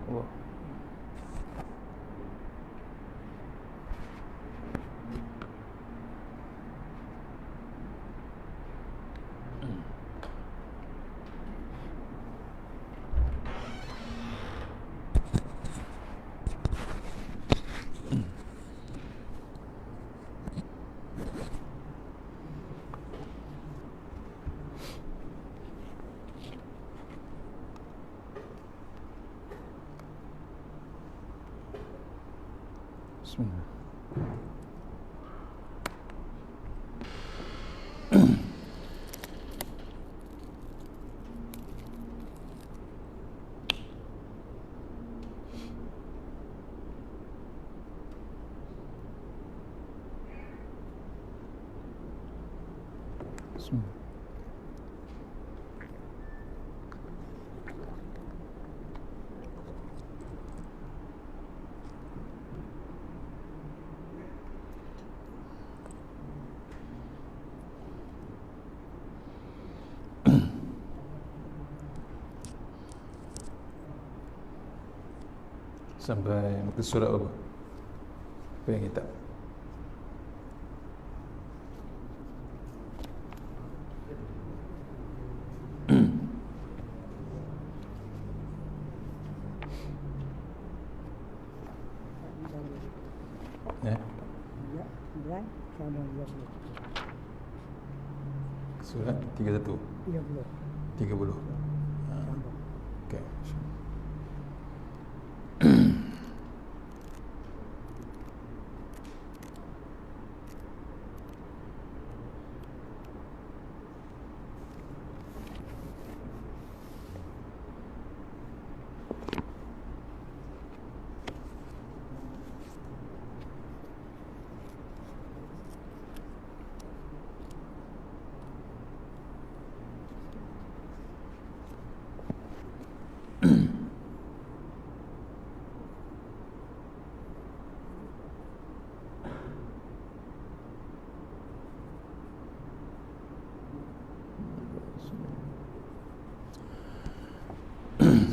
Allah. Bismillah. Bismillah. Sampai muka surat apa? Apa yang kita? Surat 31 30. Okey.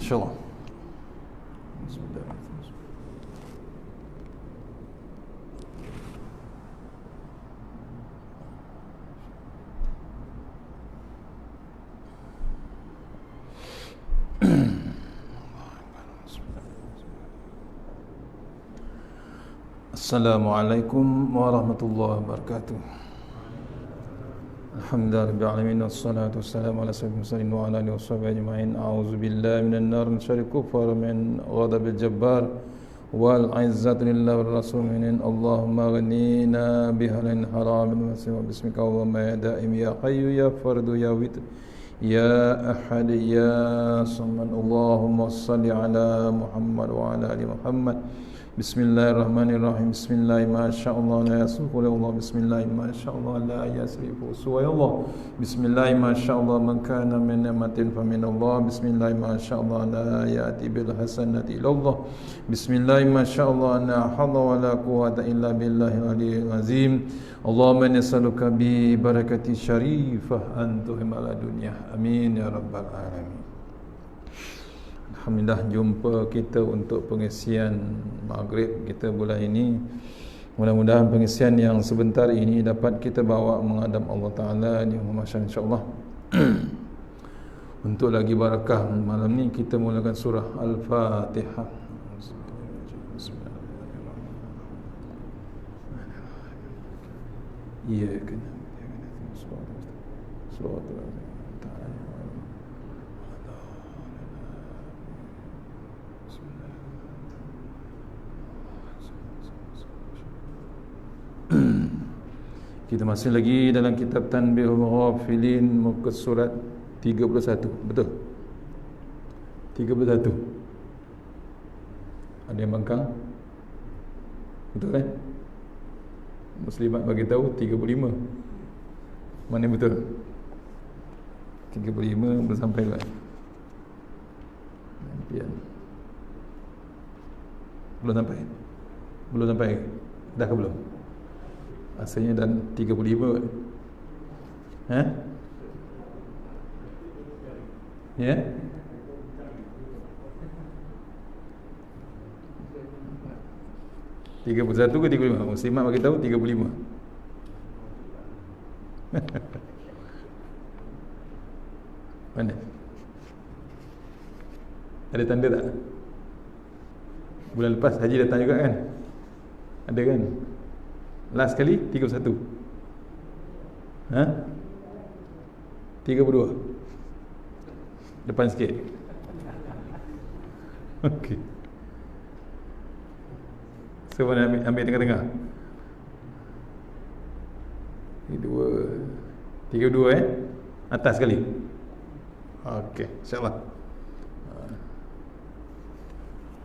InsyaAllah. Assalamualaikum warahmatullahi wabarakatuh. Alhamdulillahirabbil alamin wassalatu wassalamu ala sayyidil mursalin wa ala alihi washabbihi ajma'in. A'udzu billahi minan nar min syarri kufar min ghadabil jabbar wal 'izzatu lillahi war rasul min Allahumma ghnina bihalin haramin wa bismika Allahumma ya daim ya hayyu ya fardu ya witr ya ahad ya samad. Allahumma shalli ala Muhammad wa ala ali Muhammad. Bismillahirrahmanirrahim. Bismillah masyaallah la yasrifu Allah. Bismillah masyaallah la yasrifu Allah. Bismillah masyaallah man kana min ni'matin fa min Allah. Bismillah masyaallah la ya'ti bil hasanati illa Allah. Bismillah masyaallah la hawla wa la quwwata illa billahil aliyyil azim. Allahumma nas'aluka bi barakati syarifah an tuhmal dunya. Amin ya rabbal alamin. Alhamdulillah jumpa kita untuk pengisian maghrib kita bulan ini. Mudah-mudahan pengisian yang sebentar ini dapat kita bawa menghadap Allah Ta'ala di rumah masyarakat insyaAllah. Untuk lagi barakah malam ni kita mulakan surah Al-Fatihah. Ya kena. Kita masih lagi dalam kitab Tanbihul Ghafilin, muka surat 31. Betul? 31. Ada yang bangkang? Betul kan? Muslimat bagi tahu 35. Mana yang betul? 35 belum sampai kan? Belum sampai? Belum sampai? Dah ke belum? Asalnya dan 35. Ya? 31 ke 35? Muslimat bagi tahu 35. Mana? Ada tanda tak? Bulan lepas haji datang juga kan? Ada kan? Last kali 31. Ha? 32. Depan sikit. Okey. So mana ambil tengah-tengah. 32 atas sekali. Okey, insya-Allah.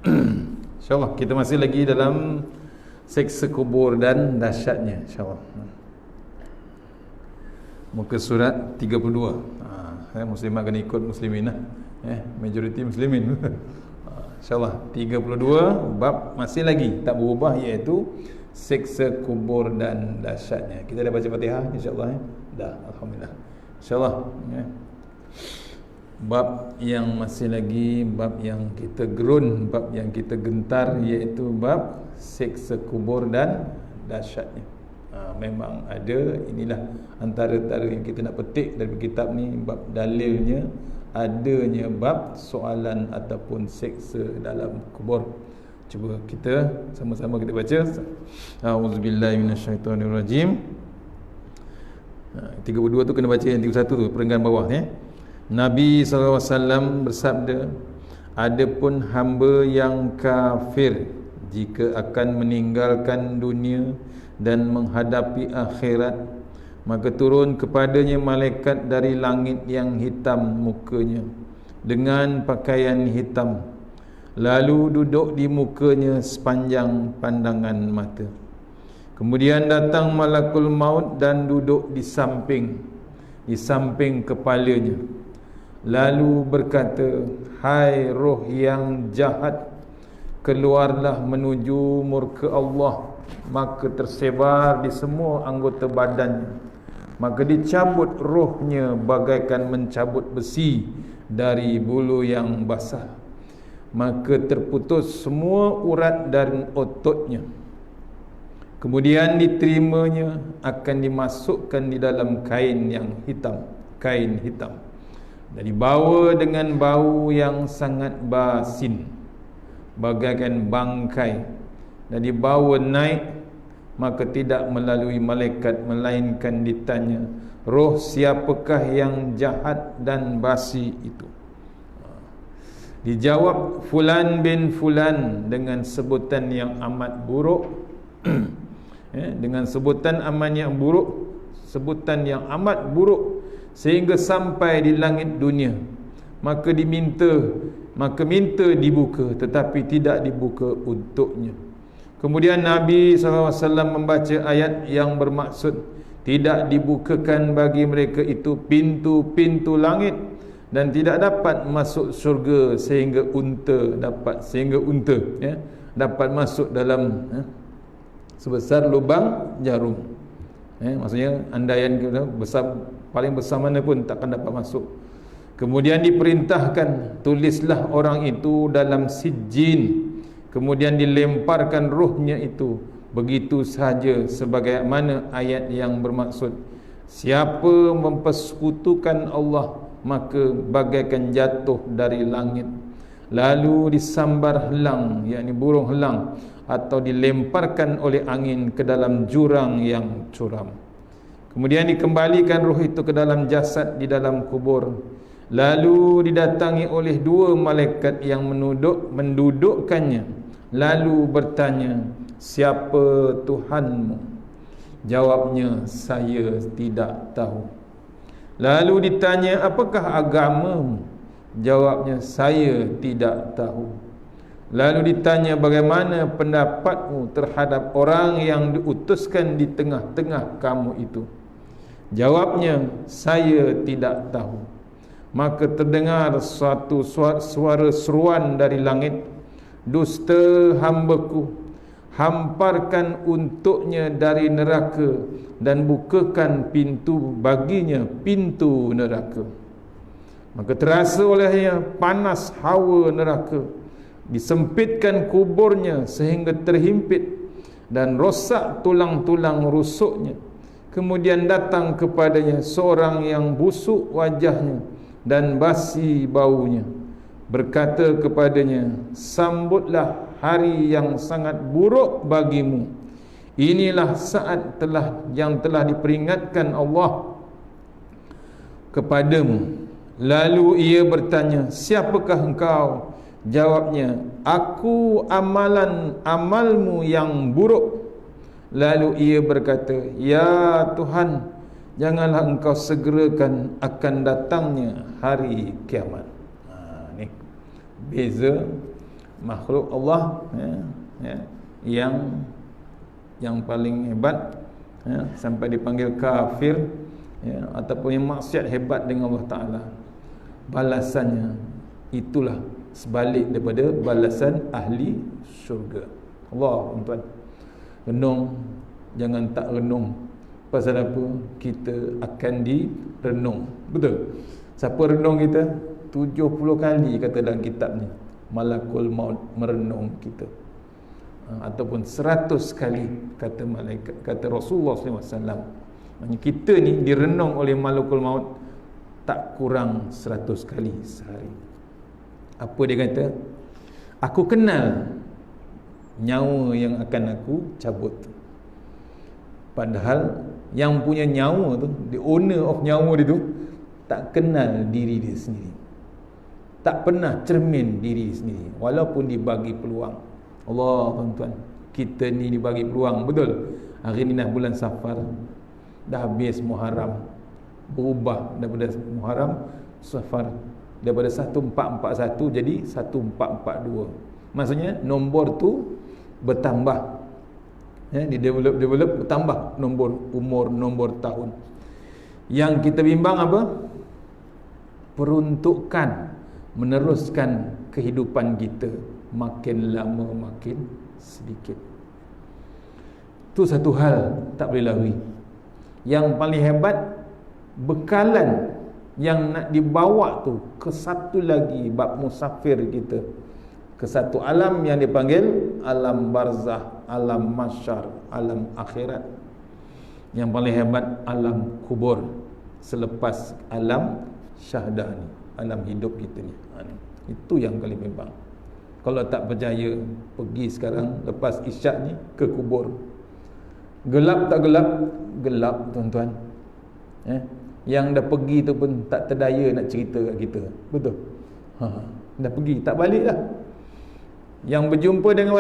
InsyaAllah kita masih lagi dalam seksa kubur dan dahsyatnya, insyaAllah. Muka surat 32. Muslimat kena ikut muslimin lah. Majoriti muslimin. InsyaAllah 32 bab masih lagi tak berubah, iaitu seksa kubur dan dahsyatnya. Kita dah baca Fatihah insyaAllah dah, alhamdulillah. InsyaAllah bab yang masih lagi, bab yang kita gerun, bab yang kita gentar, iaitu bab seksa kubur dan dahsyatnya. Memang ada, inilah antara-antara yang kita nak petik dari kitab ni, bab dalilnya adanya bab soalan ataupun seksa dalam kubur. Cuba kita sama-sama kita baca. A'udzubillahi minasyaitonirrajim. 32 tu kena baca yang 31 tu, perenggan bawah Nabi SAW bersabda, adapun hamba yang kafir jika akan meninggalkan dunia dan menghadapi akhirat, maka turun kepadanya malaikat dari langit yang hitam mukanya dengan pakaian hitam, lalu duduk di mukanya sepanjang pandangan mata. Kemudian datang malakul maut dan duduk di samping kepalanya, lalu berkata, hai roh yang jahat, keluarlah menuju murka Allah. Maka tersebar di semua anggota badannya, maka dicabut rohnya bagaikan mencabut besi dari bulu yang basah, maka terputus semua urat dan ototnya. Kemudian diterimanya, akan dimasukkan di dalam kain hitam, dan dibawa dengan bau yang sangat basin bagaikan bangkai, dan dibawa naik, maka tidak melalui malaikat, melainkan ditanya, roh siapakah yang jahat dan basi itu? Dijawab, fulan bin fulan, dengan sebutan yang amat buruk. Dengan sebutan yang amat buruk, sehingga sampai di langit dunia. Maka minta dibuka, tetapi tidak dibuka untuknya. Kemudian Nabi SAW membaca ayat yang bermaksud tidak dibukakan bagi mereka itu pintu-pintu langit, dan tidak dapat masuk syurga sehingga unta dapat masuk dalam sebesar lubang jarum. Maksudnya andaian paling besar mana pun takkan dapat masuk. Kemudian diperintahkan, tulislah orang itu dalam sijjin. Kemudian dilemparkan rohnya itu begitu sahaja, sebagaimana ayat yang bermaksud, siapa mempersekutukan Allah, maka bagaikan jatuh dari langit, lalu disambar helang, yakni burung helang, atau dilemparkan oleh angin ke dalam jurang yang curam. Kemudian dikembalikan roh itu ke dalam jasad di dalam kubur, lalu didatangi oleh dua malaikat yang mendudukkannya, lalu bertanya, siapa Tuhanmu? Jawabnya, saya tidak tahu. Lalu ditanya, apakah agamamu? Jawabnya, saya tidak tahu. Lalu ditanya, bagaimana pendapatmu terhadap orang yang diutuskan di tengah-tengah kamu itu? Jawabnya, saya tidak tahu. Maka terdengar suatu suara seruan dari langit, dusta hambaku, hamparkan untuknya dari neraka dan bukakan pintu baginya, pintu neraka. Maka terasa olehnya panas hawa neraka, disempitkan kuburnya sehingga terhimpit, dan rosak tulang-tulang rusuknya. Kemudian datang kepadanya seorang yang busuk wajahnya dan basi baunya, berkata kepadanya, sambutlah hari yang sangat buruk bagimu. Inilah saat yang telah diperingatkan Allah kepadamu. Lalu ia bertanya, siapakah engkau? Jawabnya, aku amalmu yang buruk. Lalu ia berkata, ya Tuhan, janganlah engkau segerakan akan datangnya hari kiamat. Ni beza makhluk Allah yang paling hebat sampai dipanggil kafir, ataupun yang maksiat hebat dengan Allah Ta'ala, balasannya itulah sebalik daripada balasan ahli syurga. Allah, tuan, renung, jangan tak renung. Pasal apa? Kita akan direnung. Betul? Siapa renung kita? 70 kali kata dalam kitab ni, malakul maut merenung kita. Ataupun 100 kali kata malaikat, kata Rasulullah SAW. Maksudnya kita ni direnung oleh malakul maut tak kurang 100 kali sehari. Apa dia kata? Aku kenal nyawa yang akan aku cabut. Padahal yang punya nyawa tu, the owner of nyawa dia tu, tak kenal diri dia sendiri, tak pernah cermin diri sendiri, walaupun dibagi peluang. Allah, tuan-tuan, kita ni dibagi peluang. Betul, hari ni dah bulan Safar, dah habis Muharram, berubah daripada Muharram Safar, daripada 1441 jadi 1442. Maksudnya nombor tu bertambah, di develop bertambah nombor umur, nombor tahun. Yang kita bimbang apa? Peruntukan meneruskan kehidupan kita makin lama makin sedikit. Itu satu hal tak boleh lari. Yang paling hebat, bekalan yang nak dibawa tu ke satu lagi bab musafir kita, ke satu alam yang dipanggil alam barzah, alam mahsyar, alam akhirat. Yang paling hebat alam kubur, selepas alam syahdah ni, alam hidup kita ni. Itu yang paling bimbang. Kalau tak percaya, pergi sekarang lepas isyak ni ke kubur. Gelap tak gelap? Gelap, tuan-tuan. Yang dah pergi tu pun tak terdaya nak cerita kat kita. Betul? Dah pergi, tak balik dah. Yang berjumpa dengan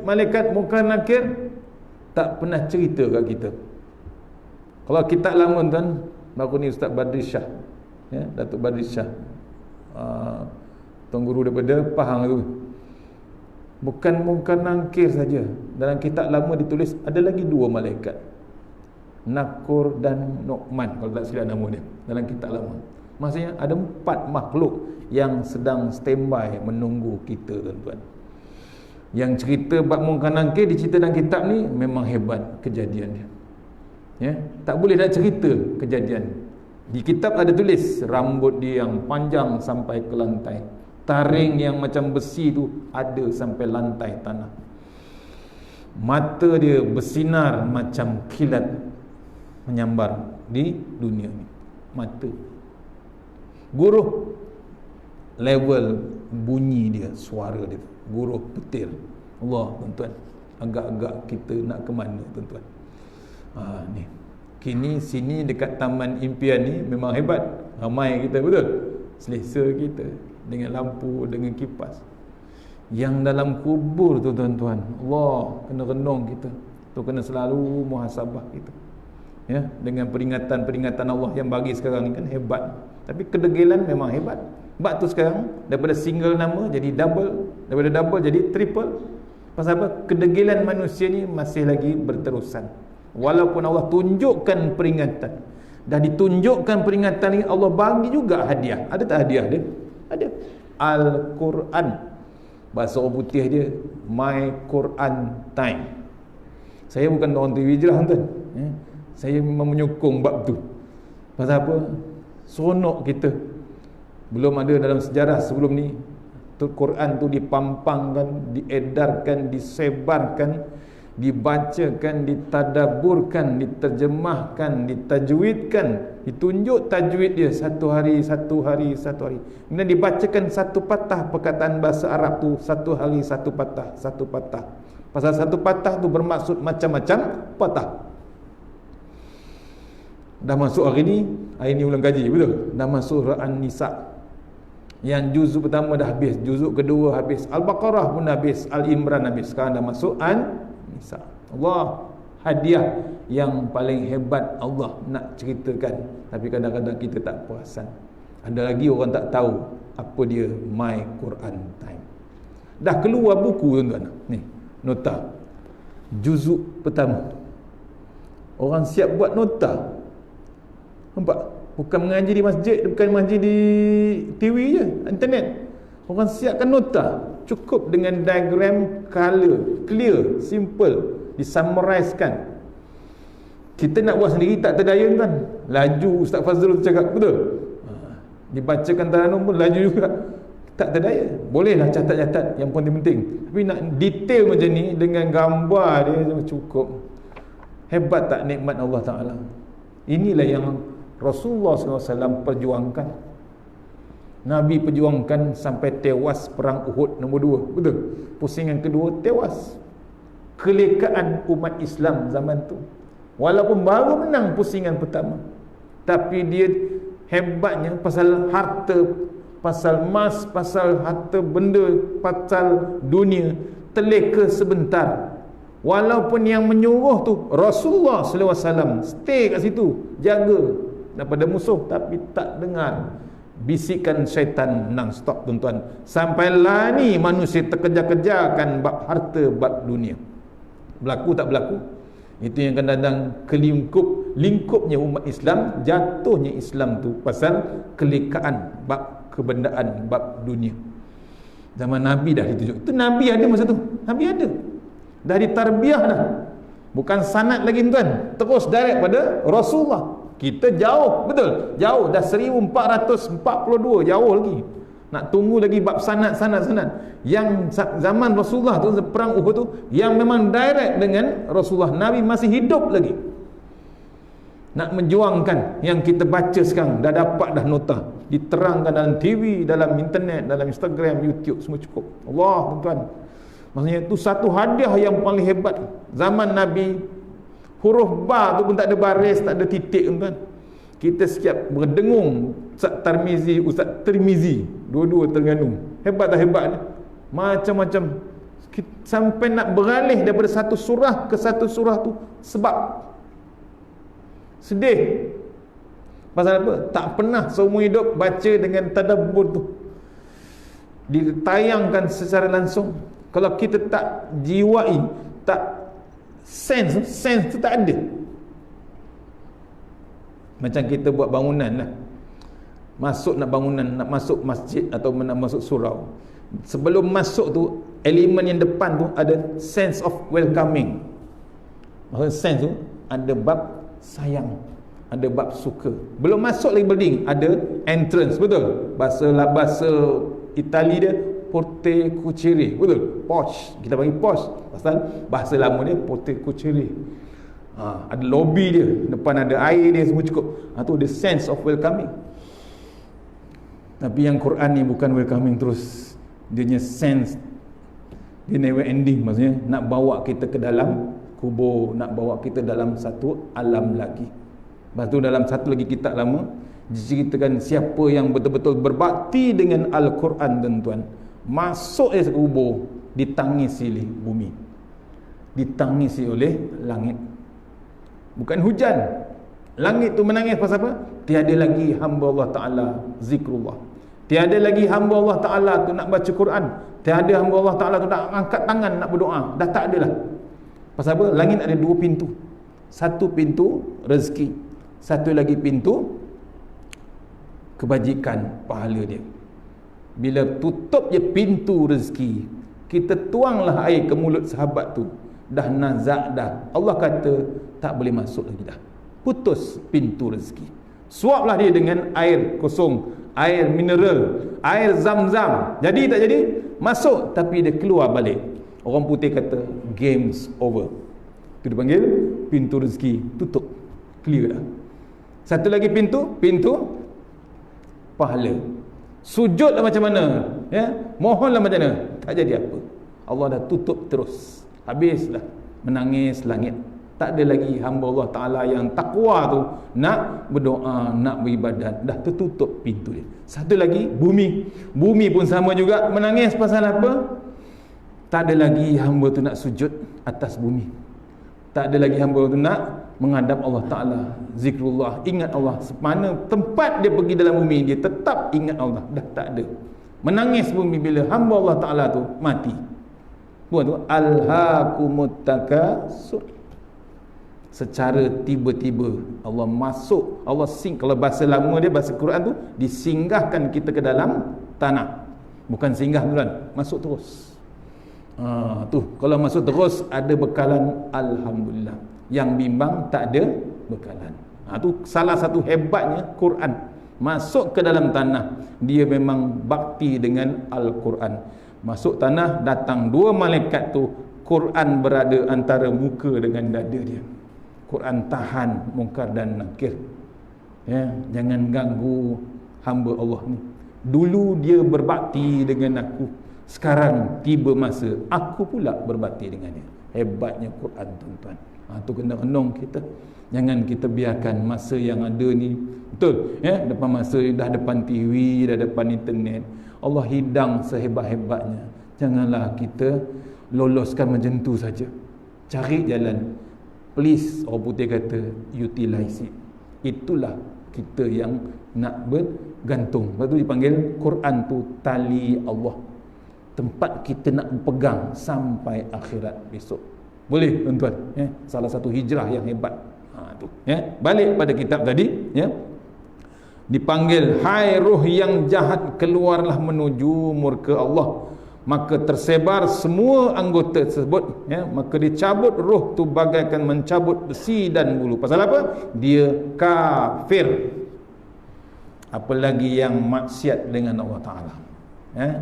malaikat munkar nakir, tak pernah cerita kat kita. Kalau kita lama, tuan, baru ni Ustaz Badri Shah, Datuk Badri Shah, tuan guru daripada Pahang tu, bukan munkar nakir saja. Dalam kitab lama ditulis ada lagi 2 malaikat, Nakur dan Nu'man, kalau tak silap nama dia, dalam kitab lama. Maksudnya ada 4 makhluk yang sedang standby menunggu kita, tuan-tuan. Yang cerita bab munkar nakir dicerita dalam kitab ni memang hebat kejadian dia. Tak boleh nak cerita kejadian. Di kitab ada tulis rambut dia yang panjang sampai ke lantai, taring yang macam besi tu ada sampai lantai tanah, mata dia bersinar macam kilat menyambar di dunia ni, mata. Guruh level bunyi dia, suara dia, guruh petir. Allah, tuan-tuan, agak-agak kita nak ke mana, tuan-tuan? Ni kini sini dekat Taman Impian ni memang hebat, ramai kita, betul? Selesa kita dengan lampu, dengan kipas. Yang dalam kubur tu, tuan-tuan, Allah, kena renung kita tu, kena selalu muhasabah kita, dengan peringatan-peringatan Allah yang bagi sekarang ni kan hebat. Tapi kedegilan memang hebat. Sebab tu sekarang daripada single nama jadi double, daripada double jadi triple. Pasal apa? Kedegilan manusia ni masih lagi berterusan. Walaupun Allah tunjukkan peringatan, dah ditunjukkan peringatan ni, Allah bagi juga hadiah. Ada tak hadiah dia? Ada. Al-Quran, bahasa orang putih dia My Quran Time. Saya bukan orang TV je lah, tuan. Saya memang menyokong bab tu. Pasal apa? Seronok kita. Belum ada dalam sejarah sebelum ni Quran tu dipampangkan, diedarkan, disebarkan dibacakan, ditadaburkan, diterjemahkan, ditajwidkan, ditunjuk tajwid dia satu hari. Kemudian dibacakan satu patah perkataan bahasa Arab tu, satu hari satu patah. Pasal satu patah tu bermaksud macam-macam patah. Dah masuk hari ni ulang kaji, betul? Dah masuk surah An-Nisa. Yang juzuk pertama dah habis, juzuk kedua habis, Al-Baqarah pun habis, Al-Imran habis. Sekarang dah masuk An-Nisa. Allah, hadiah yang paling hebat Allah nak ceritakan, tapi kadang-kadang kita tak perasan. Ada lagi orang tak tahu apa dia My Quran Time. Dah keluar buku, tuan-tuan. Ni nota juzuk pertama. Orang siap buat nota. Nampak? Bukan mengaji di masjid, bukan mengaji di TV je, internet. Orang siapkan nota, cukup dengan diagram, color, clear, simple, disummarizkan. Kita nak buat sendiri tak terdaya kan. Laju Ustaz Fazrul cakap, betul? Dibacakan Taranum pun laju juga, tak terdaya. Bolehlah catat-catat yang penting-penting, tapi nak detail macam ni dengan gambar dia cukup. Hebat tak nikmat Allah Ta'ala? Inilah yang Rasulullah SAW perjuangkan. Nabi perjuangkan sampai tewas perang Uhud nombor 2, betul? Pusingan kedua tewas. Kelekaan umat Islam zaman tu, walaupun baru menang pusingan pertama, tapi dia hebatnya pasal harta, pasal emas, pasal harta benda, pasal dunia, terleka sebentar. Walaupun yang menyuruh tu Rasulullah SAW, stay kat situ, jaga daripada musuh, tapi tak dengar bisikan syaitan non-stop, tuan-tuan. Sampailah ni manusia terkejar-kejarkan bab harta, bab dunia. Berlaku tak berlaku? Itu yang kadang-kadang lingkupnya umat Islam, jatuhnya Islam tu pasal kelekaan bab kebendaan, bab dunia. Zaman Nabi dah ditunjuk. Itu Nabi ada masa tu. Nabi ada. Dah ditarbiah dah. Bukan sanad lagi, tuan. Terus direct pada Rasulullah. Kita jauh, betul? Jauh, dah 1442, jauh lagi. Nak tunggu lagi bab sanad. Yang zaman Rasulullah tu, perang Uhud tu, yang memang direct dengan Rasulullah, Nabi masih hidup lagi. Nak menjuangkan yang kita baca sekarang, dah dapat dah nota, diterangkan dalam TV, dalam internet, dalam Instagram, YouTube, semua cukup. Allah, tuan-tuan. Maksudnya itu satu hadiah yang paling hebat. Zaman Nabi, huruf ba tu pun tak ada baris, tak ada titik, tuan-tuan. Kita siap berdengung. Ustaz Tarmizi, Ustaz Tirmizi, dua-dua Terengganu. Hebat tak hebat ni? Macam-macam. Sampai nak beralih daripada satu surah ke satu surah tu, sebab sedih. Pasal apa? Tak pernah seumur hidup baca dengan tadabbur tu, ditayangkan secara langsung. Kalau kita tak jiwai, tak sense tu tak ada. Macam kita buat bangunan lah, nak bangunan, nak masuk masjid atau nak masuk surau, sebelum masuk tu, elemen yang depan tu ada sense of welcoming. Maksudnya sense tu ada bab sayang, ada bab suka. Belum masuk lagi building, ada entrance, betul? Bahasa Itali dia porte cucire, betul? Posh, kita panggil posh, pasal bahasa lama dia porte cucire. Ada lobby dia, depan ada air dia, semua cukup. Tu the sense of welcoming. Tapi yang Quran ni bukan welcoming terus, dia punya sense dia never ending. Maksudnya nak bawa kita ke dalam kubur, nak bawa kita dalam satu alam lagi. Lepas tu dalam satu lagi kitab lama diceritakan siapa yang betul-betul berbakti dengan Al-Quran, tuan-tuan, masuk ke kubur ditangisi oleh bumi, ditangisi oleh langit. Bukan hujan, langit tu menangis pasal apa? Tiada lagi hamba Allah Ta'ala zikrullah, tiada lagi hamba Allah Ta'ala tu nak baca Quran, tiada hamba Allah Ta'ala tu nak angkat tangan nak berdoa, dah tak ada lah. Pasal apa? Langit ada dua pintu. Satu pintu rezeki, satu lagi pintu kebajikan, pahala dia. Bila tutup je pintu rezeki, kita tuanglah air ke mulut sahabat tu, dah nazak dah, Allah kata tak boleh masuk lagi dah, putus pintu rezeki. Suaplah dia dengan air kosong, air mineral, air zam-zam. Jadi tak jadi? Masuk, tapi dia keluar balik. Orang putih kata games over. Itu dipanggil pintu rezeki, tutup. Clear dah. Satu lagi pintu pahala. Sujudlah macam mana, ya, mohonlah macam mana, tak jadi apa. Allah dah tutup terus, habislah menangis langit. Tak ada lagi hamba Allah Ta'ala yang takwa tu nak berdoa, nak beribadat. Dah tertutup pintu dia. Satu lagi, bumi pun sama juga, menangis pasal apa? Tak ada lagi hamba tu nak sujud atas bumi. Tak ada lagi hamba tu nak menghadap Allah Ta'ala, zikrullah, ingat Allah. Semana tempat dia pergi dalam bumi, dia tetap ingat Allah. Dah tak ada. Menangis bumi bila hamba Allah Ta'ala tu mati. Buat tu, alhaakumut takasur. Secara tiba-tiba Allah masuk, Allah kalau bahasa lama dia, bahasa Quran tu, disinggahkan kita ke dalam tanah. Bukan singgah tuan, masuk terus. Tu kalau masuk terus ada bekalan, alhamdulillah. Yang bimbang tak ada bekalan. Tu salah satu hebatnya Quran. Masuk ke dalam tanah, dia memang bakti dengan Al-Quran. Masuk tanah, datang dua malaikat tu, Quran berada antara muka dengan dada dia. Quran tahan mungkar dan nakir. Ya, jangan ganggu hamba Allah ni. Dulu dia berbakti dengan aku, sekarang tiba masa aku pula berbakti dengannya. Hebatnya Quran, tuan-tuan. Tu kena renung kita. Jangan kita biarkan masa yang ada ni, betul, ya, depan masa dah depan TV, dah depan internet, Allah hidang sehebat-hebatnya. Janganlah kita loloskan macam tu saja. Cari jalan. Please, orang putih kata, utilize it. Itulah kita yang nak bergantung. Lepas tu dipanggil Quran tu tali Allah. Tempat kita nak pegang sampai akhirat besok. Boleh, tuan-tuan, ya? Salah satu hijrah yang hebat. Tu, ya. Balik pada kitab tadi, ya. Dipanggil, hai roh yang jahat, keluarlah menuju murka Allah. Maka tersebar semua anggota tersebut, ya. Maka dicabut roh tu bagaikan mencabut besi dan bulu. Pasal apa? Dia kafir. Apalagi yang maksiat dengan Allah Ta'ala,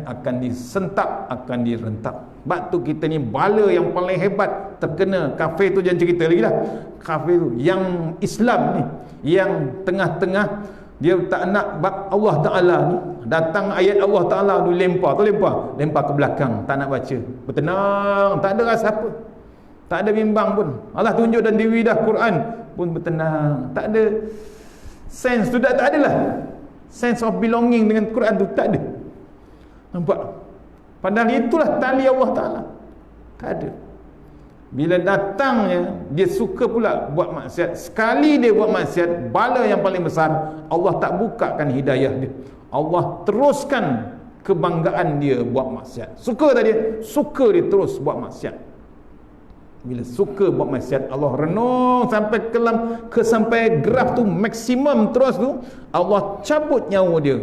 akan disentak, akan direntak. Sebab tu kita ni bala yang paling hebat terkena. Kafir tu jangan cerita lagi lah. Kafir tu, yang Islam ni, yang tengah-tengah, dia tak nak Allah Ta'ala ni, datang ayat Allah Ta'ala tu lempar ke belakang, tak nak baca, bertenang, tak ada rasa apa, tak ada bimbang pun. Allah tunjuk dan diri dah, Quran pun bertenang, tak ada sense tu, tak ada lah sense of belonging dengan Quran tu, tak ada. Nampak? Padahal itulah tali Allah Ta'ala. Tak ada. Bila datangnya, dia suka pula buat maksiat. Sekali dia buat maksiat, bala yang paling besar, Allah tak bukakan hidayah dia. Allah teruskan kebanggaan dia buat maksiat. Suka tak dia? Suka dia terus buat maksiat. Bila suka buat maksiat, Allah renung sampai graf tu maksimum terus tu, Allah cabut nyawa dia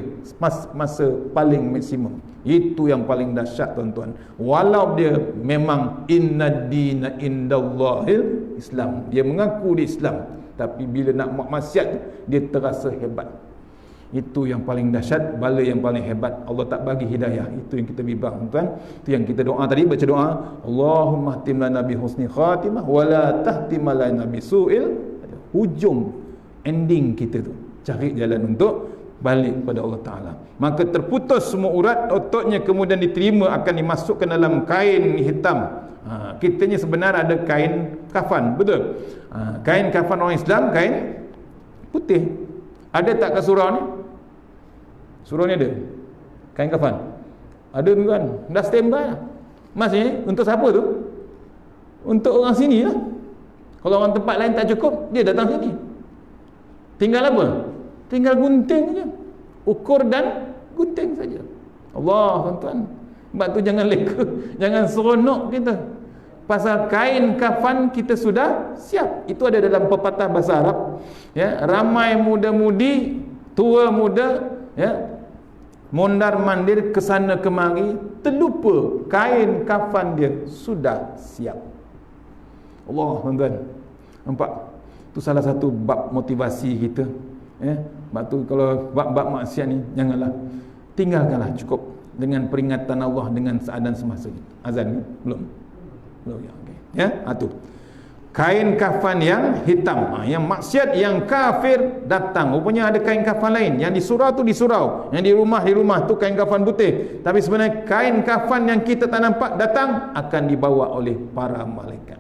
masa paling maksimum. Itu yang paling dahsyat, tuan-tuan. Walau dia memang innad dina indallahil Islam, dia mengaku dia Islam, tapi bila nak buat maksiat dia terasa hebat. Itu yang paling dahsyat, bala yang paling hebat. Allah tak bagi hidayah. Itu yang kita bimbang, tuan. Itu yang kita doa tadi, baca doa, Allahumma htim lana bi husni khatimah wa la tahtim lana bi su'il. Hujung ending kita tu, cari jalan untuk balik kepada Allah Ta'ala. Maka terputus semua urat ototnya, kemudian diterima, akan dimasukkan dalam kain hitam. Kita ni sebenarnya ada kain kafan, betul? Kain kafan orang Islam, kain putih. Ada tak kat surau ni? Surau ni ada kain kafan? Ada, tuan. Dah standby lah. Mas ni untuk siapa tu? Untuk orang sini lah. Kalau orang tempat lain tak cukup, dia datang sini. Tinggal apa? Tinggal gunting je. Ukur dan gunting saja. Allah, tuan-tuan. Sebab tu jangan leka, jangan seronok kita. Pasal kain kafan kita sudah siap. Itu ada dalam pepatah bahasa Arab. Ya, ramai muda-mudi, tua muda, ya, mondar mandir kesana kemari, terlupa kain kafan dia sudah siap. Allah, tuan-tuan. Nampak? Itu salah satu bab motivasi kita. Ya, sebab tu kalau bab-bab maksiat ni, janganlah, tinggalkanlah, cukup dengan peringatan Allah dengan seadan semasa. Azan ni belum ya, okay. Ya, tu kain kafan yang hitam. Yang maksiat, yang kafir datang, rupanya ada kain kafan lain. Yang di surau tu di surau, yang di rumah tu kain kafan putih. Tapi sebenarnya kain kafan yang kita tak nampak datang akan dibawa oleh para malaikat.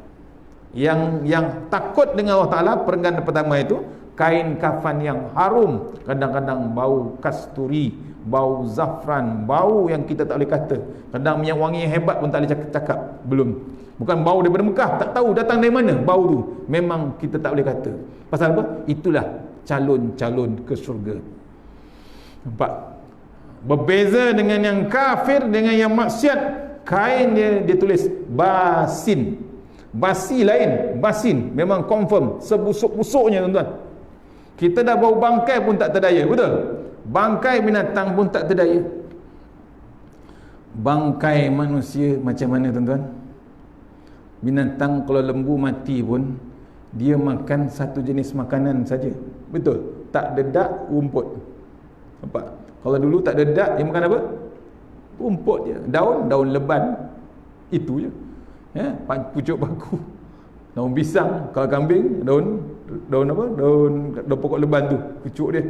Yang takut dengan Allah Ta'ala, perenggan pertama itu kain kafan yang harum, kadang-kadang bau kasturi, bau zafran, bau yang kita tak boleh kata. Kadang minyak wangi yang hebat pun tak boleh cakap. Belum. Bukan bau daripada Mekah, tak tahu datang dari mana bau tu. Memang kita tak boleh kata. Pasal apa? Itulah calon-calon ke syurga. Nampak? Berbeza dengan yang kafir, dengan yang maksiat, kain dia tulis basin. Basi lain, basin memang confirm sebusuk-busuknya tuan-tuan. Kita dah bau bangkai pun tak terdaya, betul? Bangkai binatang pun tak terdaya. Bangkai manusia macam mana tuan-tuan? Binatang kalau lembu mati pun dia makan satu jenis makanan saja, betul? Tak dedak, rumput. Nampak? Kalau dulu tak dedak, dia makan apa? Rumput je, daun leban, itu je. Ya, pucuk paku, daun pisang. Kalau kambing, daun apa? Daun pokok leban tu, pucuk dia.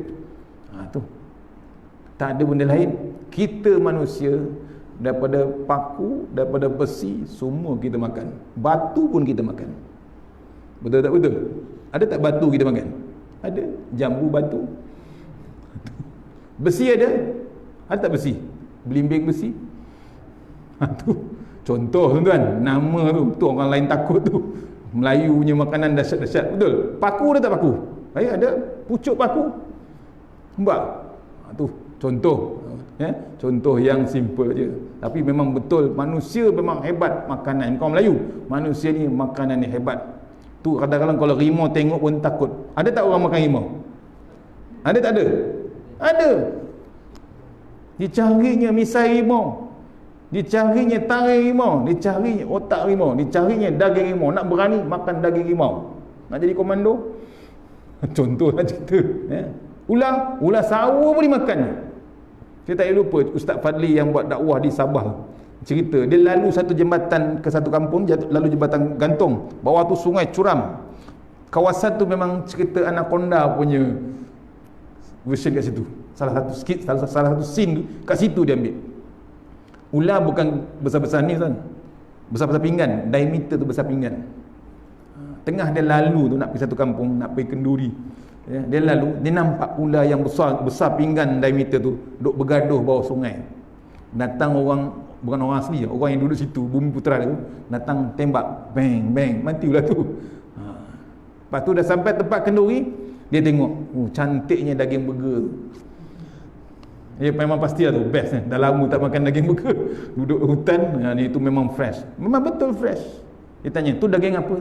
Tu. Tak ada benda lain. Kita manusia, daripada paku, daripada besi, semua kita makan. Batu pun kita makan. Betul tak betul? Ada tak batu kita makan? Ada. Jambu batu. Besi ada? Ada tak besi? Belimbing besi? Tu. Contoh tuan-tuan, nama tu orang lain takut tu. Melayu punya makanan dahsyat-dahsyat. Betul? Paku ada tak paku? Ada. Pucuk paku. Nampak? Tu. Contoh. Contoh yang simple je. Tapi memang betul, manusia memang hebat makanan. Kau Melayu, manusia ni makanan ni hebat. Tu kadang-kadang kalau rimau tengok pun takut. Ada tak orang makan rimau? Ada tak ada? Ada. Dicarinya misai rimau, dicarinya taring rimau, dicarinya otak rimau, dicarinya daging rimau. Nak berani makan daging rimau, nak jadi komando. Contohlah cerita. Ular sawa pun dimakan. Saya tak lupa Ustaz Fadli yang buat dakwah di Sabah cerita, dia lalu satu jambatan ke satu kampung, lalu jambatan gantung, bawah tu sungai curam. Kawasan tu memang cerita Anaconda punya version kat situ. Salah satu scene kat situ dia ambil. Ular bukan besar-besar ni kan, besar-besar pinggan, diameter tu besar pinggan. Tengah dia lalu tu nak pergi satu kampung, nak pergi kenduri. Dia lalu, dia nampak ular yang besar pinggan diameter tu duk bergaduh bawah sungai. Datang orang, bukan orang asli, orang yang duduk situ, Bumi Putra tu, datang tembak, bang bang, mati ular tu. Lepas tu dah sampai tempat kenduri, dia tengok, cantiknya daging burger. Memang pasti lah tu, best dah lama tak makan daging burger. Duduk hutan, ni tu memang fresh. Memang betul fresh. Dia tanya, tu daging apa?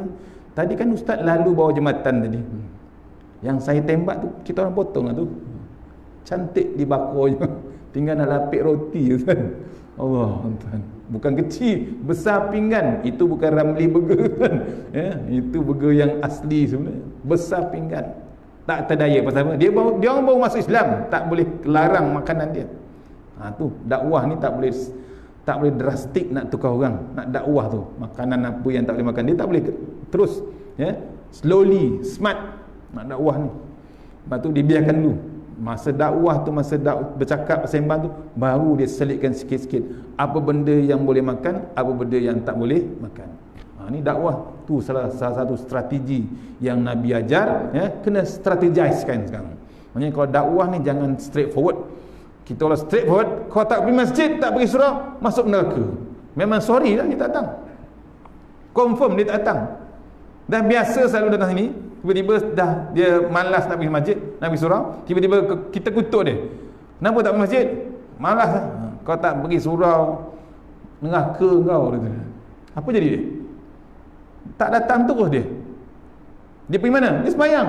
Tadi kan ustaz lalu bawah jembatan tadi. Yang saya tembak tu, kita orang potong lah tu. Cantik dibakarnya. Tinggal nak lapik roti je kan. Allah, tuan. Bukan kecil, besar pinggan. Itu bukan Ramli burger kan. Itu burger yang asli sebenarnya. Besar pinggan. Tak terdaya pasal apa? Dia orang baru masuk Islam, tak boleh larang makanan dia. Tu dakwah ni tak boleh drastik nak tukar orang. Nak dakwah tu, makanan apa yang tak boleh makan, dia tak boleh terus slowly, smart nak dakwah ni. Lepas tu dibiarkan dulu. Masa dakwah tu, masa bercakap sembang tu, baru dia selitkan sikit-sikit apa benda yang boleh makan, apa benda yang tak boleh makan. Ni dakwah tu salah satu strategi yang Nabi ajar, kena strategizekan sekarang. Maknanya kalau dakwah ni jangan straightforward. Kita kalau straightforward, kau tak pergi masjid, tak pergi surau, masuk neraka. Memang sorry lah dia tak datang. Confirm dia tak datang. Dah biasa selalu datang sini, tiba-tiba dah dia malas nak pergi masjid, nak pergi surau, tiba-tiba kita kutuk dia. Kenapa tak pergi masjid? Malas lah. Kau tak pergi surau, neraka kau. Apa jadi dia? Tak datang terus dia. Dia pergi mana? Dia sembahyang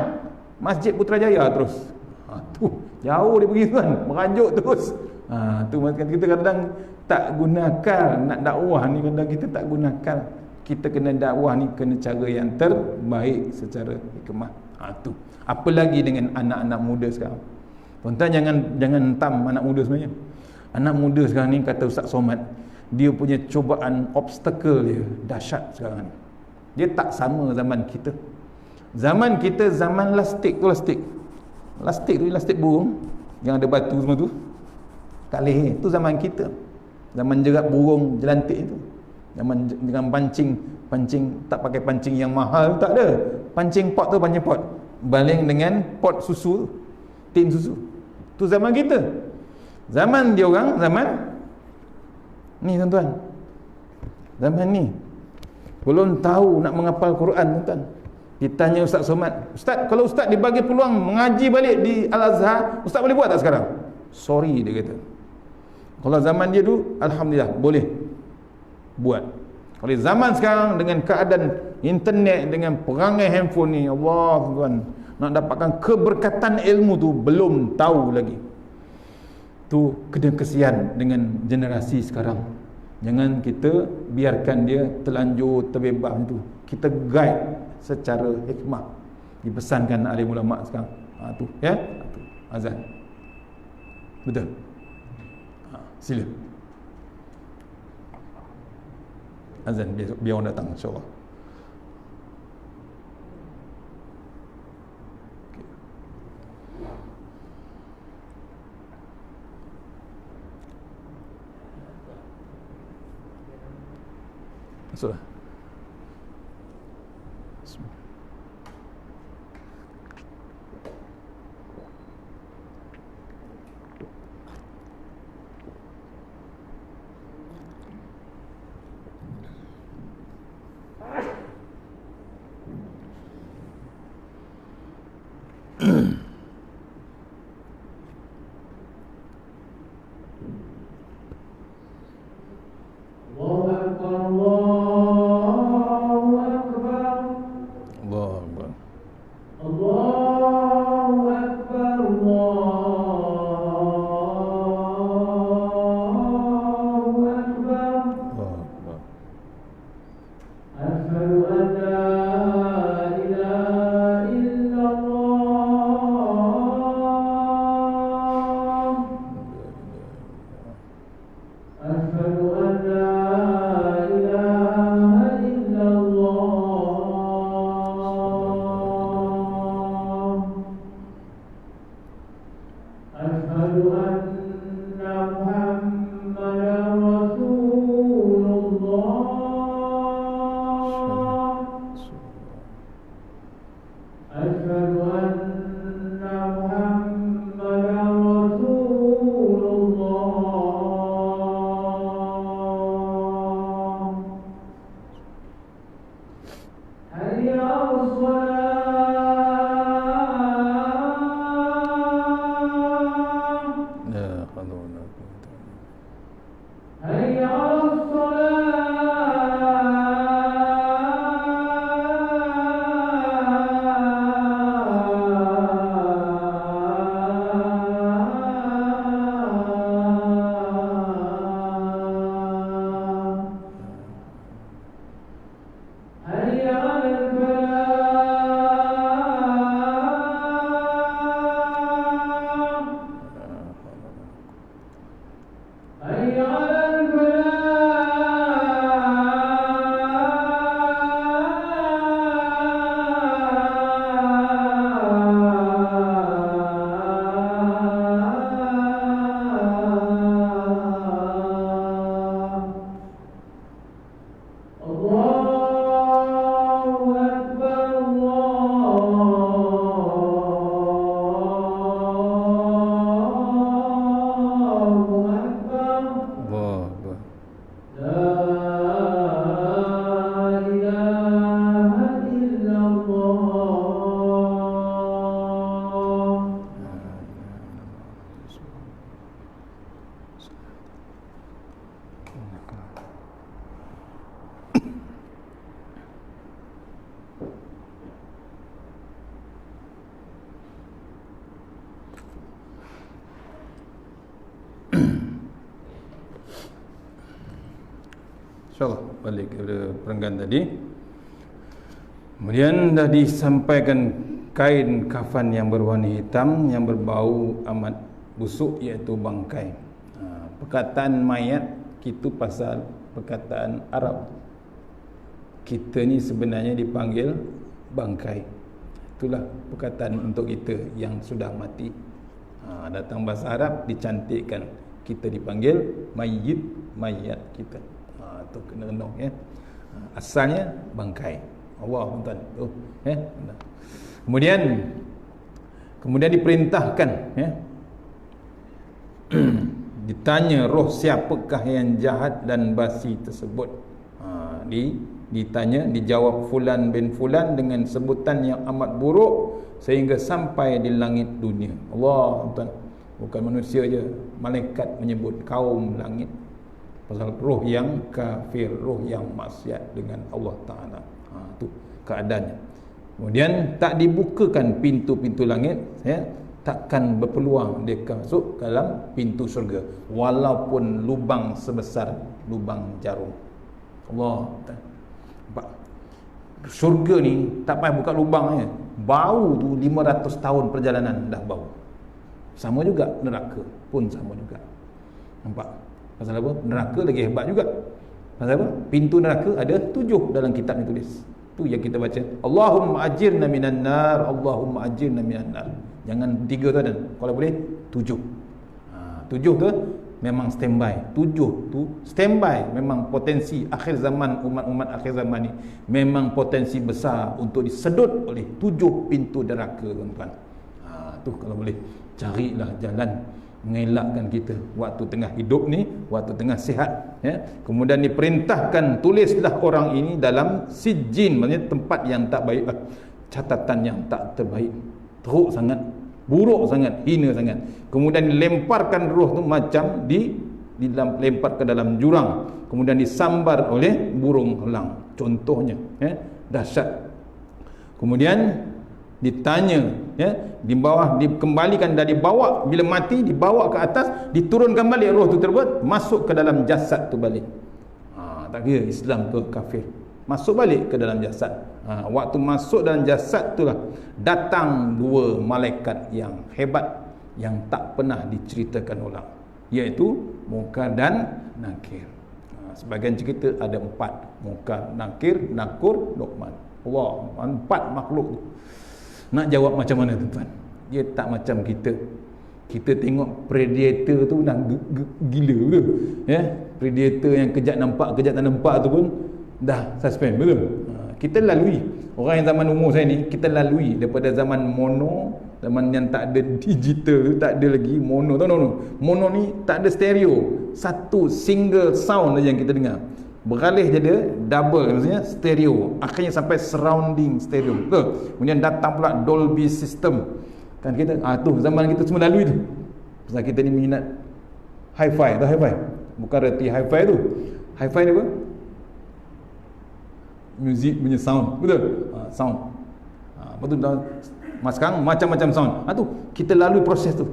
Masjid Putrajaya terus. Tu jauh dia pergi kan, merajuk terus. Tu kita kadang tak gunakan nak dakwah ni, kadang kita tak gunakan. Kita kena dakwah ni kena cara yang terbaik secara hikmah. Tu. Apalagi dengan anak-anak muda sekarang. Tuan-tuan jangan hentam anak muda sebenarnya. Anak muda sekarang ni kata Ustaz Somad, dia punya cubaan obstacle dia dahsyat sekarang ni. Dia tak sama zaman kita. Zaman kita zaman lastik tu, lastik burung yang ada batu semua tu, tak leh. Tu zaman kita. Zaman jerat burung jelantik itu. Zaman dengan pancing tak pakai pancing yang mahal, tak ada. Pancing pot. Baling dengan pot susu tu, tin susu. Tu zaman kita. Zaman dia orang, zaman ni tuan-tuan. Zaman ni belum tahu nak menghafal Quran, tuan-tuan. Kita tanya Ustaz Somad, Ustaz, kalau Ustaz dibagi peluang mengaji balik di Al-Azhar, Ustaz boleh buat tak sekarang? Sorry, dia kata. Kalau zaman dia dulu, alhamdulillah boleh buat. Kalau zaman sekarang dengan keadaan internet, dengan perangai handphone ni, Allah tuan, nak dapatkan keberkatan ilmu tu belum tahu lagi. Tu kena kesian dengan generasi sekarang. Jangan kita biarkan dia terlanjur terbebas tu. Kita guide secara hikmah. Dipesankan alim ulama sekarang. Tu ya. Tu azan. Betul. Sila. Azan biar orang datang insya-Allah. Masuklah. Bismillah. InsyaAllah balik kepada perenggan tadi. Kemudian dah disampaikan kain kafan yang berwarna hitam yang berbau amat busuk, iaitu bangkai. Perkataan mayat itu pasal perkataan Arab. kita ni sebenarnya dipanggil bangkai. Itulah perkataan untuk kita yang sudah mati. Datang bahasa Arab dicantikkan, kita dipanggil mayit, mayat kita. Tu kena renung ya. Asalnya bangkai. Allah tuan tu ya. Kemudian diperintahkan ya. Ditanya roh siapakah yang jahat dan basi tersebut. Ditanya, dijawab fulan bin fulan dengan sebutan yang amat buruk sehingga sampai di langit dunia. Allah tuan, bukan manusia je, malaikat menyebut kaum langit pasal roh yang kafir, roh yang maksiat dengan Allah Ta'ala. Tu keadaannya. Kemudian tak dibukakan pintu-pintu langit ya, takkan berpeluang dia masuk ke dalam pintu syurga walaupun lubang sebesar lubang jarum. Allah nampak, syurga ni tak payah buka lubangnya, bau tu 500 tahun perjalanan dah bau. Sama juga neraka pun sama juga. Nampak pasal apa? Neraka lagi hebat juga. Pasal apa? Pintu neraka ada 7 dalam kitab ni tulis. Tu yang kita baca, Allahumma ajirna minan nar, Allahumma ajirna minan nar. Jangan 3 tu ada, kalau boleh 7. 7 tu memang standby. 7 tu standby. Memang potensi akhir zaman, umat-umat akhir zaman ni memang potensi besar untuk disedut oleh 7 pintu neraka, tuan-tuan. Tu kalau boleh carilah jalan mengelakkan kita waktu tengah hidup ni, waktu tengah sihat ya. Kemudian diperintahkan tulislah orang ini dalam sijin, maksudnya tempat yang tak baik, catatan yang tak terbaik, teruk sangat, buruk sangat, hina sangat. Kemudian dilemparkan roh tu macam dilempar ke dalam jurang, kemudian disambar oleh burung elang contohnya ya, dahsyat. Kemudian ditanya ya, di bawah dikembalikan, dah dibawa, bila mati dibawa ke atas, diturunkan balik roh tu tersebut, masuk ke dalam jasad tu balik. Tak kira Islam ke kafir, masuk balik ke dalam jasad. Waktu masuk dalam jasad tu lah datang 2 malaikat yang hebat yang tak pernah diceritakan orang, iaitu Munkar dan Nakir. Sebagian cerita ada 4, Munkar, Nakir, Nakur, Luqman. Allah, 4 makhluk tu. Nak jawab macam mana tuan-tuan? Dia tak macam kita. Kita tengok predator tu dah gila betul ya. Predator yang kejap nampak, kejap tak nampak tu pun dah suspend betul. Kita lalui, orang yang zaman umur saya ni, kita lalui daripada zaman mono, zaman yang tak ada digital tu, tak ada lagi mono. Tahu mono ni tak ada stereo, satu single sound saja yang kita dengar. Beralih jadi double, maksudnya stereo, akhirnya sampai surrounding stereo. Betul. Kemudian datang pula Dolby system. Kan kita tu zaman kita semua lalui tu. Pasal kita ni minat hi-fi, tahu hi-fi? Bukan reti hi-fi tu. Hi-fi ni apa? Music punya sound, betul? Sound. Betul dah. Sekarang macam-macam sound. Tu kita lalui proses tu.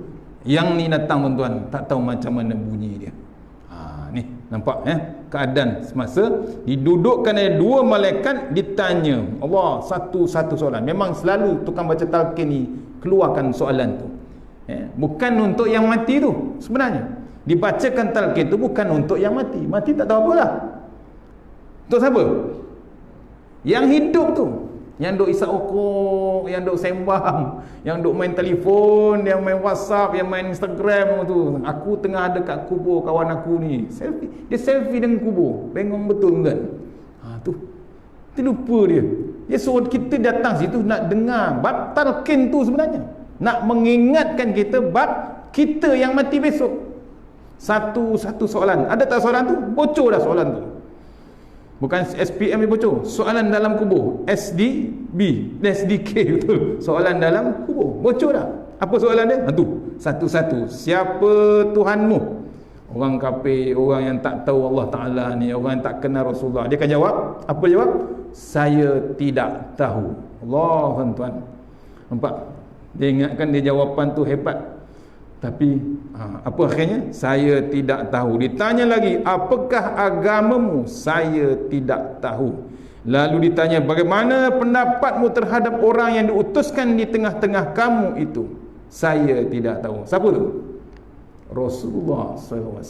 Yang ni datang tuan-tuan, tak tahu macam mana bunyi dia. Ni nampak keadaan semasa didudukkan oleh 2 malaikat, ditanya Allah satu-satu soalan. Memang selalu tukang baca talqin ni keluarkan soalan tu bukan untuk yang mati tu. Sebenarnya dibacakan talqin tu bukan untuk yang mati. Mati tak tahu apa dah. Untuk siapa? Yang hidup tu, yang duk isap rokok, yang duk sembang, yang duk main telefon, yang main WhatsApp, yang main Instagram tu. Aku tengah ada kat kubur kawan aku ni, selfie. Dia selfie dengan kubur, bengong betul kan? Tu lupa dia. Dia suruh kita datang situ nak dengar bab talqin tu sebenarnya, nak mengingatkan kita bab kita yang mati besok. Satu-satu soalan. Ada tak soalan tu? Bocor dah soalan tu. Bukan SPM dia bocor, soalan dalam kubur, SDK betul, soalan dalam kubur bocor dah. Apa soalan dia? Tu satu-satu, siapa Tuhanmu? Orang kafir, orang yang tak tahu Allah Ta'ala ni, orang yang tak kenal Rasulullah, dia akan jawab, apa jawab? Saya tidak tahu. Allah, tuan-tuan, nampak? Dia ingatkan dia jawapan tu hebat, tapi apa akhirnya? Saya tidak tahu. Ditanya lagi, apakah agamamu? Saya tidak tahu. Lalu ditanya, bagaimana pendapatmu terhadap orang yang diutuskan di tengah-tengah kamu itu? Saya tidak tahu. Siapa tu? Rasulullah SAW.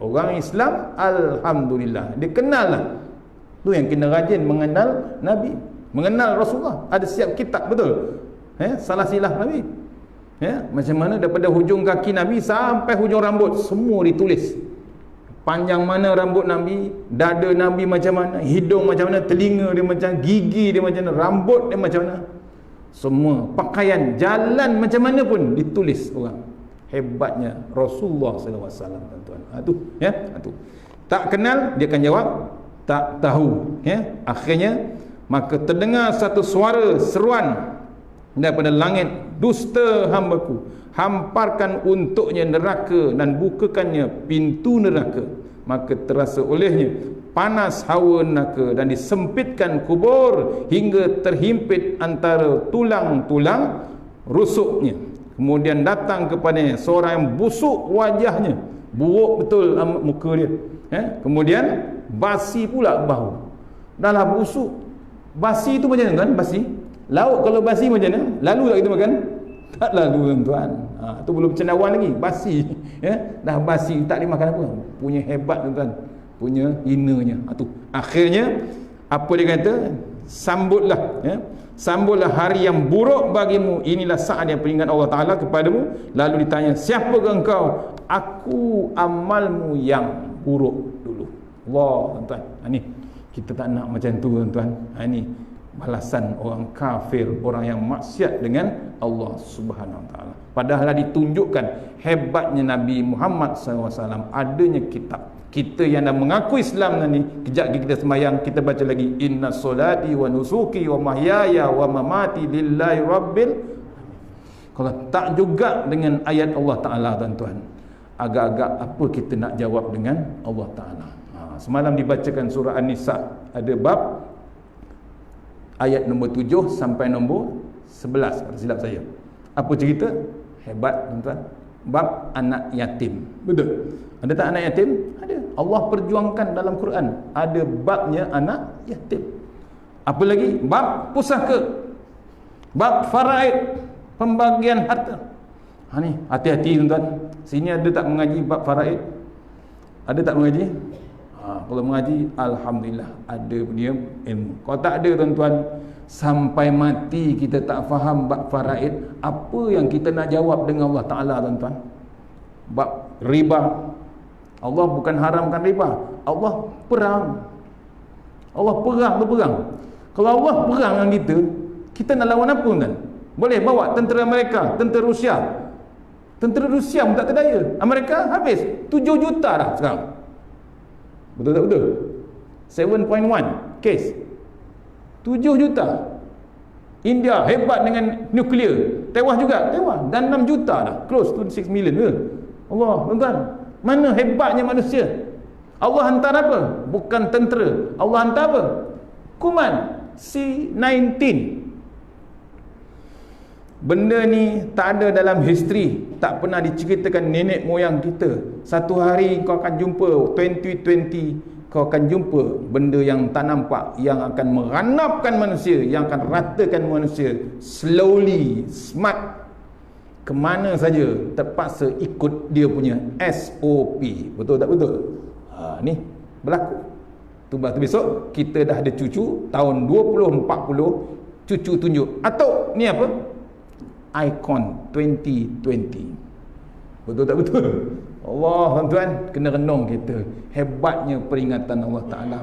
Orang Islam, alhamdulillah, dia kenal lah Tu yang kena rajin mengenal Nabi, mengenal Rasulullah. Ada siap kitab betul. Salah silah Nabi. Macam mana daripada hujung kaki Nabi sampai hujung rambut semua ditulis. Panjang mana rambut Nabi, dada Nabi macam mana, hidung macam mana, telinga dia macam, gigi dia macam mana, rambut dia macam mana. Semua pakaian, jalan macam mana pun ditulis orang. Hebatnya Rasulullah sallallahu alaihi wasallam, tuan-tuan. Tu. Tak kenal, dia akan jawab tak tahu. Akhirnya maka terdengar satu suara seruan daripada langit, dusta hambaku, hamparkan untuknya neraka dan bukakannya pintu neraka. Maka terasa olehnya panas hawa neraka dan disempitkan kubur hingga terhimpit antara tulang-tulang rusuknya. Kemudian datang kepadanya seorang yang busuk wajahnya, buruk betul muka dia. Kemudian basi pula bau. Dah lah busuk. Basi tu macam mana, tuan? Basi lauk kalau basi macam mana? Lalu tak kita makan? Tak lalu, tuan-tuan. Tu belum cendawan lagi, basi. Dah basi tak dimakan apa. Punya hebat, tuan-tuan. Punya hinanya. Tu. Akhirnya apa dia kata? Sambutlah, sambutlah hari yang buruk bagimu. Inilah saat yang peringat Allah Taala kepadamu. Lalu ditanya, siapakah engkau? Aku amalmu yang buruk dulu. Allah, tuan-tuan. Ni kita tak nak macam tu, tuan-tuan. Ni balasan orang kafir, orang yang maksiat dengan Allah Subhanahu Wa Taala. Padahal ditunjukkan hebatnya Nabi Muhammad SAW, adanya kitab. Kita yang dah mengaku Islam ni, kejap lagi kita sembahyang, kita baca lagi inna solati wa nusuki wa mahyaya wa mamati lillahi rabbil. Kalau tak juga dengan ayat Allah Taala, tuan-tuan, agak-agak apa kita nak jawab dengan Allah Taala? Semalam dibacakan surah An-Nisa, ada bab ayat nombor 7 sampai nombor 11 kalau silap saya. Apa cerita? Hebat, tuan-tuan. Bab anak yatim. Betul? Ada tak anak yatim? Ada. Allah perjuangkan dalam Quran. Ada babnya anak yatim. Apa lagi? Bab pusaka. Bab faraid, pembagian harta. Ni hati-hati, tuan-tuan. Sini ada tak mengaji bab faraid? Ada tak mengaji? Kalau mengaji, alhamdulillah ada punya ilmu. Kalau tak ada, tuan-tuan, sampai mati kita tak faham bab faraid, apa yang kita nak jawab dengan Allah Ta'ala, tuan-tuan? Bab riba, Allah bukan haramkan riba, Allah perang. Allah berperang. Kalau Allah perang dengan kita nak lawan apa, tuan? Boleh bawa tentera Amerika, tentera Rusia. Tentera Rusia pun tak terdaya. Amerika habis 7 juta dah sekarang. Betul tak betul? 7.1 case, 7 juta. India hebat dengan nuklear, tewas juga, dan 6 juta dah, close to 6 million ke. Allah, tuan-tuan, mana hebatnya manusia. Allah hantar apa? Bukan tentera. Allah hantar apa? Kuman C-19. Benda ni tak ada dalam history, tak pernah diceritakan nenek moyang kita. Satu hari kau akan jumpa 2020, kau akan jumpa benda yang tak nampak, yang akan meranapkan manusia, yang akan ratakan manusia slowly, smart. Kemana saja terpaksa ikut dia punya SOP. Betul tak betul? Ni berlaku. Tu besok kita dah ada cucu, tahun 2040 cucu tunjuk. Atau ni apa? Icon 2020. Betul tak betul? Allah, tuan-tuan, kena renung kita. Hebatnya peringatan Allah Ta'ala.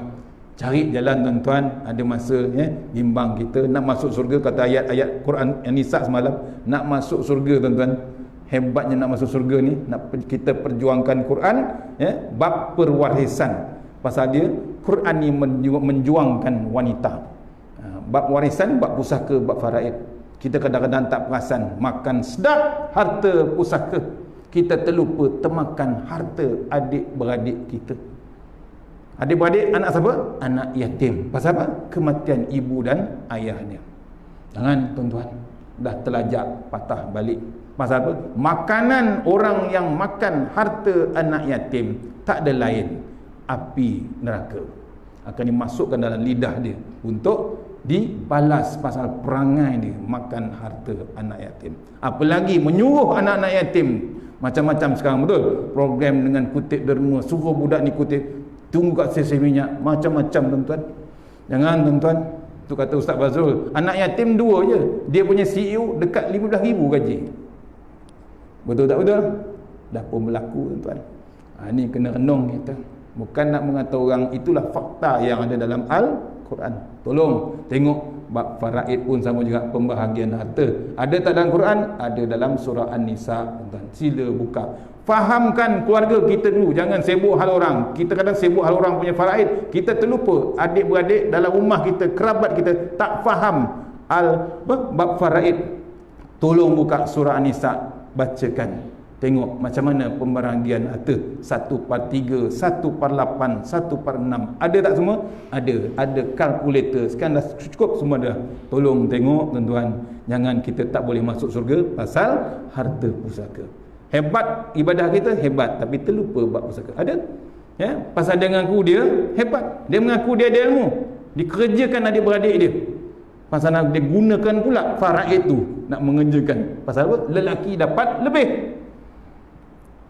Cari jalan, tuan-tuan. Ada masa bimbang kita nak masuk surga, kata ayat-ayat Quran yang Nisa semalam, nak masuk surga, tuan-tuan. Hebatnya nak masuk surga ni, nak kita perjuangkan Quran, bab perwarisan. Pasal dia Quran ni menjuangkan wanita. Bab warisan, bab pusaka, bab faraid. Kita kadang-kadang tak perasan, makan sedap harta pusaka, kita terlupa termakan harta adik-beradik kita. Adik-beradik anak siapa? Anak yatim. Pasal apa? Kematian ibu dan ayahnya. Jangan, tuan-tuan, dah terlajak patah balik. Pasal apa? Makanan orang yang makan harta anak yatim tak ada lain, api neraka akan dimasukkan dalam lidah dia untuk dibalas pasal perangai dia makan harta anak yatim. Apalagi menyuruh anak-anak yatim macam-macam sekarang, betul? Program dengan kutip derma, suruh budak ni kutip, tunggu kat stesen minyak, macam-macam, tuan-tuan. Jangan tuan-tuan, tu kata Ustaz Bazrul, anak yatim 2 je, dia punya CEO dekat 15,000 gaji. Betul tak betul? Dah pun berlaku tuan-tuan. Ni kena renung kita. Bukan nak mengata orang, itulah fakta yang ada dalam Al-Quran. Tolong tengok bab faraid pun sama juga, pembahagian harta. Ada tak dalam Quran? Ada dalam surah An-Nisa tuan-tuan. Sila buka. Fahamkan keluarga kita dulu, jangan sibuk hal orang. Kita kadang sibuk hal orang punya faraid, kita terlupa adik-beradik dalam rumah kita, kerabat kita tak faham bab faraid. Tolong buka surah An-Nisa, bacakan. Tengok macam mana pembahagian harta, 1/3, 1/8, 1/6. Ada tak semua? Ada kalkulator. Sekarang dah cukup semua dah. Tolong tengok tuan-tuan, jangan kita tak boleh masuk surga pasal harta pusaka. Hebat ibadah kita, hebat, tapi terlupa bab pusaka. Ada? Ya, pasal dia mengaku dia hebat, dia mengaku dia ada ilmu, dikerjakan adik-beradik dia. Pasal dia gunakan pula faraid tu nak mengerjakan. Pasal apa? Lelaki dapat lebih.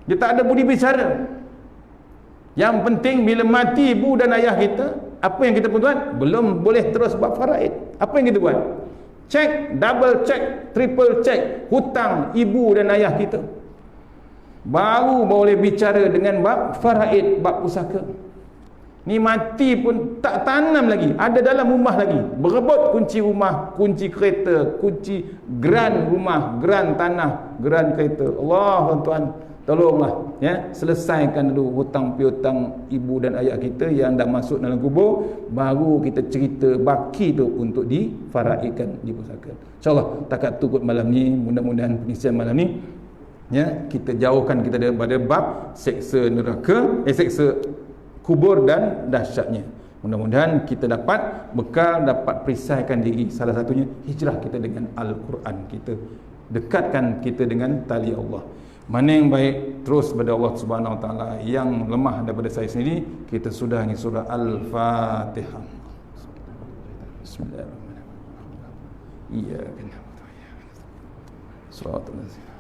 Dia tak ada budi bicara. Yang penting bila mati ibu dan ayah kita, apa yang kita buat? Belum boleh terus buat faraid. Apa yang kita buat? Cek, double check, triple check hutang ibu dan ayah kita, baru boleh bicara dengan bab faraid, bab pusaka. Ni mati pun tak tanam lagi, ada dalam rumah lagi, berebut kunci rumah, kunci kereta, kunci geran rumah, geran tanah, geran kereta. Allah tuan-tuan, tolonglah ya, selesaikan dulu hutang piutang ibu dan ayah kita yang dah masuk dalam kubur, baru kita cerita baki tu untuk difaraidkan, dipusaka. InsyaAllah takat tukut malam ni, mudah-mudahan pengisian malam ni ya, kita jauhkan kita daripada bab seksa neraka, seksa kubur dan dahsyatnya. Mudah-mudahan kita dapat bekal, dapat perisaikan diri. Salah satunya hijrah kita dengan Al-Quran kita, dekatkan kita dengan tali Allah. Mana yang baik terus pada Allah Subhanahu Wa Taala, yang lemah daripada saya sendiri kita sudahi surah Al-Fatihah. Bismillahirrahmanirrahim. Iyyaka na'budu wa iyyaka nasta'in. Shiratal ladzina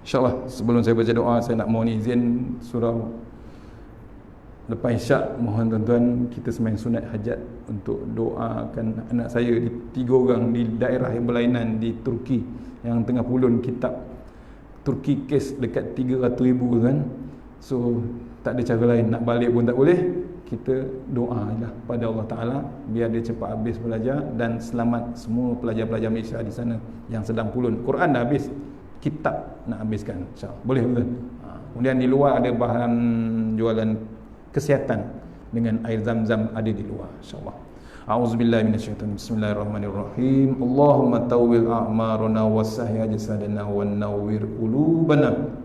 InsyaAllah sebelum saya baca doa, saya nak mohon izin surau lepas isyak. Mohon tuan-tuan kita sembahyang sunat hajat untuk doakan anak saya di 3 orang di daerah yang berlainan di Turki yang tengah pulun kitab. Turki kes dekat 300,000 kan. So tak ada cara lain, nak balik pun tak boleh. Kita doa lah pada Allah Ta'ala biar dia cepat habis belajar dan selamat semua pelajar-pelajar Malaysia di sana yang sedang pulun. Quran dah habis, kitab nak habiskan, insyaAllah. Boleh betul? Kemudian di luar ada bahan jualan kesihatan dengan air zam-zam ada di luar, insyaAllah. A'udzubillahi minasyaitanir rajim. Bismillahirrahmanirrahim. Allahumma tawwil a'marana wasahhi ajsadana wa nawwir qulubana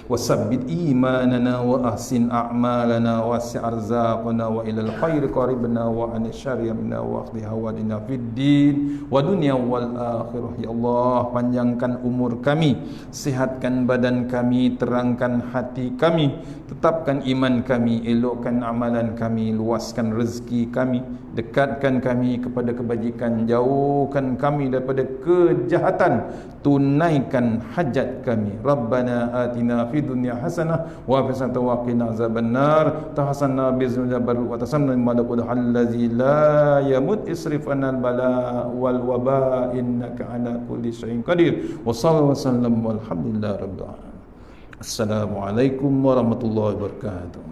wasabbit imanana wa ahsin a'malana wasi' arzaqana wa ilal khairi qaribna wa an syarrina wa akhdi hawadina fid din wa dunya wal akhirah. Ya Allah, panjangkan umur kami, sihatkan badan kami, terangkan hati kami, tetapkan iman kami, elokkan amalan kami, luaskan rezeki kami, dekatkan kami kepada kebajikan, jauhkan kami daripada kejahatan, tunaikan hajat kami. Rabbana atina fid dunya hasanah wa fis akhirati wa qina azabannar. Tahassanna bizunya baru wa tasanna malakul allazi la yamut isrif anal bala wal waba innaka ala kulli syai'in qadir. Wa sallallahu wasallam walhamdulillahi rabbil alamin. Assalamualaikum warahmatullahi wabarakatuh.